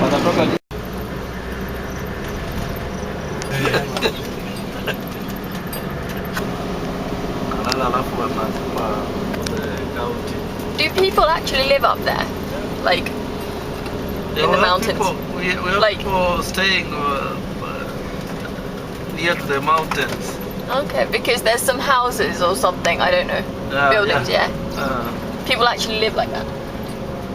Wanatoka Do people actually live up there? Like in the mountains? We have Like- people staying near to the mountains. Okay, because there's some houses or something, I don't know. Buildings, yeah. People actually live like that.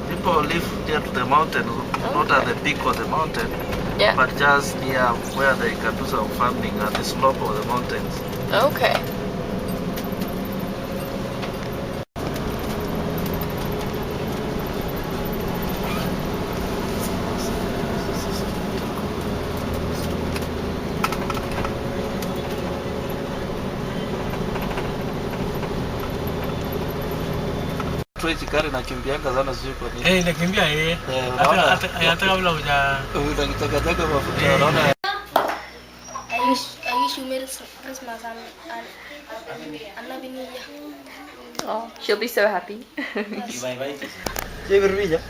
People live near to the mountain, not at the peak of the mountain, Yeah. but just near where they can do some farming at the slope of the mountains. Okay. hichi gari nakimbianga sana sijui kwa nini. Nakimbia Unaona? hata kabla huja Unakitaka mafuta unaona. I wish you Merry Christmas and Happy New Year. Oh, she'll be so happy. Je, Virvilla?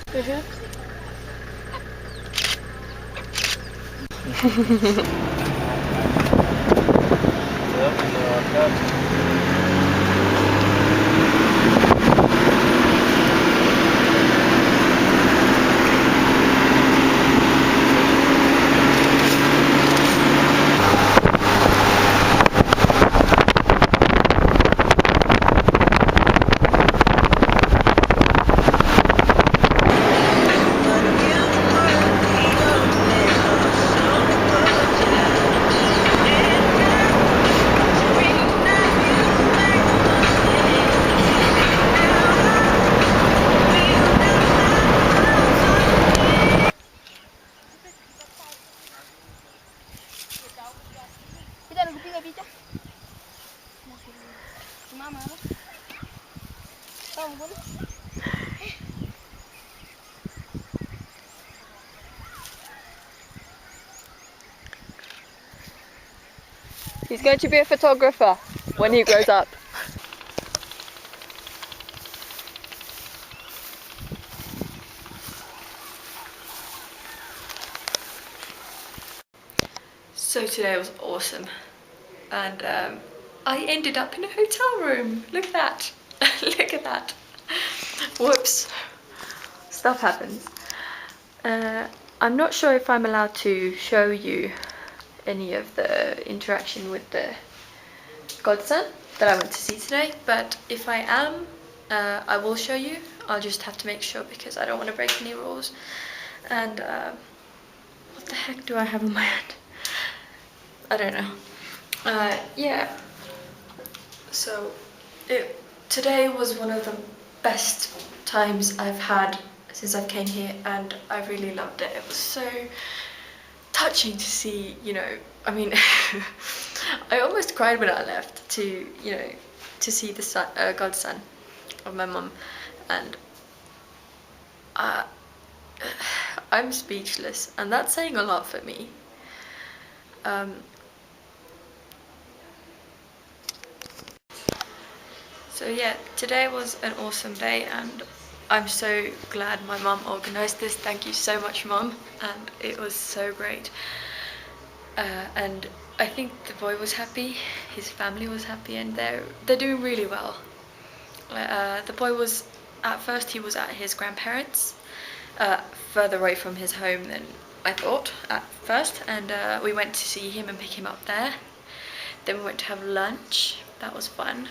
Kita nak kupiga picha. Mama apa? Tahu pun. He's going to be a photographer when he grows up. So today was awesome, and I ended up in a hotel room. Look at that. Look at that. Whoops. Stuff happens. I'm not sure if I'm allowed to show you any of the interaction with the godson that I went to see today, but if I am, I will show you. I'll just have to make sure because I don't want to break any rules. And what the heck do I have on my hand? I don't know. Yeah. So today was one of the best times I've had since I came here, and I really loved it. It was so touching to see, you know, I mean, I almost cried when I left to, you know, to see the son, godson of my mum, and I'm speechless, and that's saying a lot for me. So yeah, today was an awesome day, and I'm so glad my mum organised this. Thank you so much, Mum, and it was so great. And I think the boy was happy, his family was happy, and they're doing really well. The boy was, at first he was at his grandparents', further away from his home than I thought at first, and we went to see him and pick him up there. Then we went to have lunch. That was fun.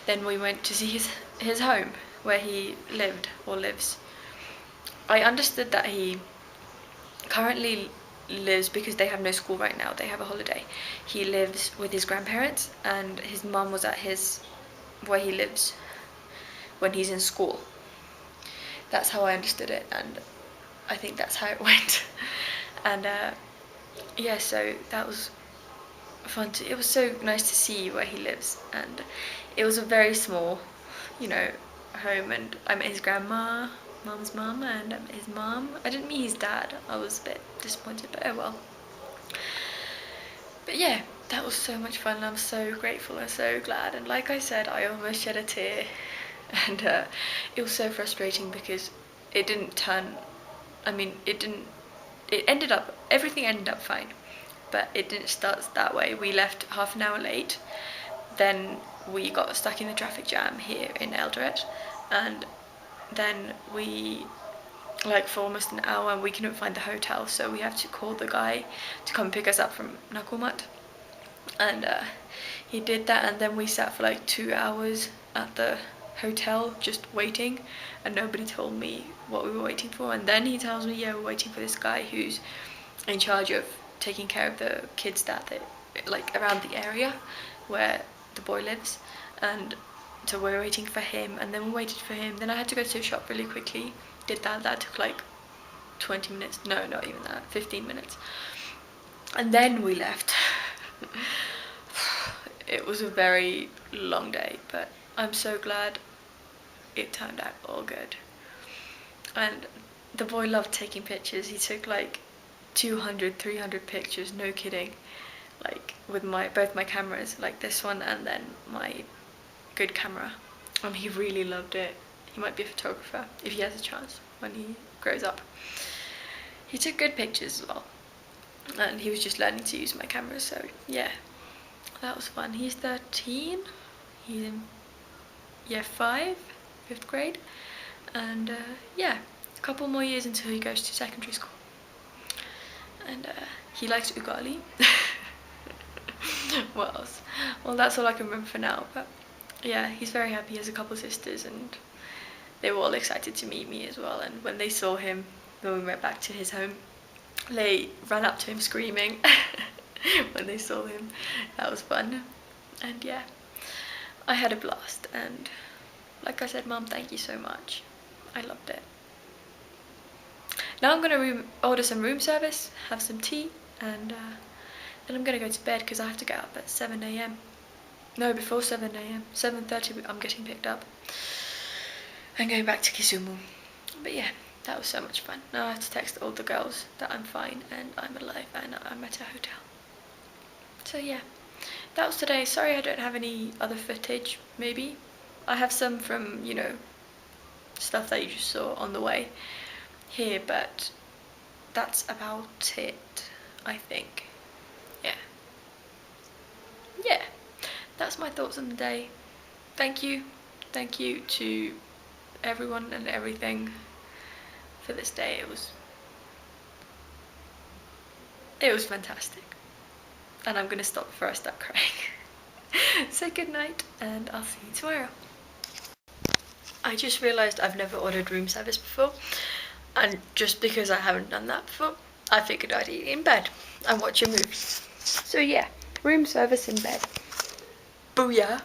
Then we went to see his home, where he lived or lives. I understood that he currently lives, because they have no school right now, they have a holiday. He lives with his grandparents, and his mum was at where he lives when he's in school. That's how I understood it, and I think that's how it went. And yeah, so that was fun. It was so nice to see where he lives, and it was a very small, you know, home, and I met his grandma, Mum's mum, and his mum. I didn't meet his dad. I was a bit disappointed, but oh well. But yeah, that was so much fun. I'm so grateful and so glad, and like I said, I almost shed a tear, and it was so frustrating because it didn't turn I mean, everything ended up fine, but it didn't start that way. We left half an hour late, then we got stuck in the traffic jam here in Eldoret, and then we, like, for almost an hour we couldn't find the hotel, so we had to call the guy to come pick us up from Nakumat, and he did that, and then we sat for like 2 hours at the hotel just waiting, and nobody told me what we were waiting for. And then he tells me, yeah, we're waiting for this guy who's in charge of taking care of the kids that they, like, around the area where the boy lives, and so we're waiting for him, and then we waited for him. Then I had to go to the shop really quickly, did that took like 20 minutes, no, not even that, 15 minutes, and then we left. It was a very long day, but I'm so glad it turned out all good. And the boy loved taking pictures. He took like 200, 300 pictures, no kidding, like with both my cameras, like this one and then my good camera. And he really loved it. He might be a photographer if he has a chance when he grows up. He took good pictures as well, and he was just learning to use my camera, so yeah, that was fun. He's 13, he's in year 5, 5th grade, and yeah, a couple more years until he goes to secondary school. And he likes ugali. What else? Well, that's all I can remember for now, but yeah, he's very happy. He has a couple of sisters, and they were all excited to meet me as well. And when they saw him, when we went back to his home, they ran up to him screaming when they saw him. That was fun. And yeah, I had a blast, and like I said, Mum, thank you so much. I loved it. Now I'm gonna order some room service, have some tea, and then I'm gonna go to bed because I have to get up at 7 AM. No, before 7 AM. 7:30 I'm getting picked up and going back to Kisumu. But yeah, that was so much fun. Now I have to text all the girls that I'm fine and I'm alive and I'm at a hotel. So yeah, that was today. Sorry I don't have any other footage, maybe. I have some from, you know, stuff that you just saw on the way here, but that's about it, I think. Yeah, that's my thoughts on the day. Thank you to everyone and everything for this day. It was fantastic, and I'm gonna stop before I start crying. So good night, and I'll see you tomorrow. I just realised I've never ordered room service before, and just because I haven't done that before, I figured I'd eat in bed and watch a movie. So yeah, room service in bed. Booyah!